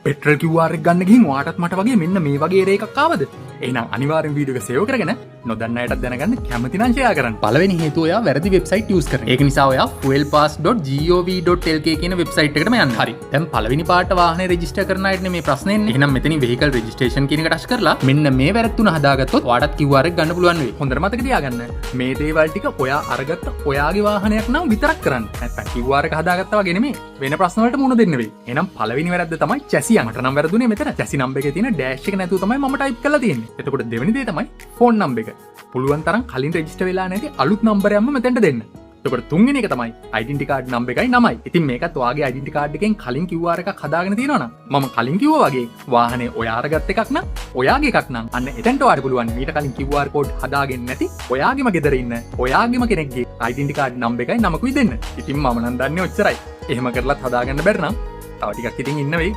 Petrol QR එක ගන්න ගිහින් ඔයාටත් මට වගේ මෙන්න මේ වගේ error එකක් ආවද? එහෙනම් අනිවාර්යෙන් වීඩියෝ එක සේව් කරගෙන නොදන්න අයටත් දැනගන්න කැමති නම් ෂෙයා කරන්න. පළවෙනි හේතුව ඔයා වැරදි වෙබ්සයිට් යූස් කරන. ඒක නිසා ඔයා fuelpass.gov.lk කියන වෙබ්සයිට් එකටම යන්න. හරි. දැන් පළවෙනි පාට වාහනේ රෙජිස්ටර් කරන අයටනේ මේ ප්‍රශ්නේ එන්නේ. එහෙනම් මෙතනින් vehicle registration කියන එක ටච් කරලා මෙන්න මේ වැරද්ද තුන හදාගත්තොත් ඔයාටත් QR එක ගන්න පුළුවන් වෙයි. හොඳට මතක තියාගන්න. මේ දේවල් ටික ඔයා අරගත්ත ඔයාගේ වාහනයක් නම් විතරක් කරන්න. නැත්නම් QR එක හදාගත්තා වගේ නෙමෙයි. වෙන ප්‍රශ්න වලට මුහුණ දෙන්න වෙයි. එහෙනම් පළවෙනි වැරද්ද තමයි chassis මට නම් වැරදුනේ මෙතන. chassis number එකේ තියෙන dash එක නැතුව තමයි මම type කරලා තියෙන්නේ. එතකොට දෙවෙනි දේ තමයි phone number එක. පුළුවන් තරම් කලින් රෙජිස්ටර් වෙලා නැති අලුත් නම්බර් එකක්ම මෙතෙන්ට දෙන්න. එතකොට තුන්වෙනි එක තමයි identity card number එකයි නමයි. ඉතින් මේකත් ඔයාගේ identity card එකෙන් කලින් QR එකක් හදාගෙන තියෙනවා නම් මම කලින් කිව්වා වගේ වාහනේ ඔයා අරගත් එකක් නම් ඔයාගේ එකක් නම් අන්න එතෙන්ට ඔයාට පුළුවන් මීට කලින් QR code හදාගෙන නැති ඔයාගේම ගෙදර ඉන්න ඔයාගේම කෙනෙක්ගේ identity card number එකයි නමකුයි දෙන්න. ඉතින් මම නම් දන්නේ ඔච්චරයි. එහෙම කරලත් හදාගන්න බැරි නම් තව ටිකක් ඉතින් ඉන්න වෙයි.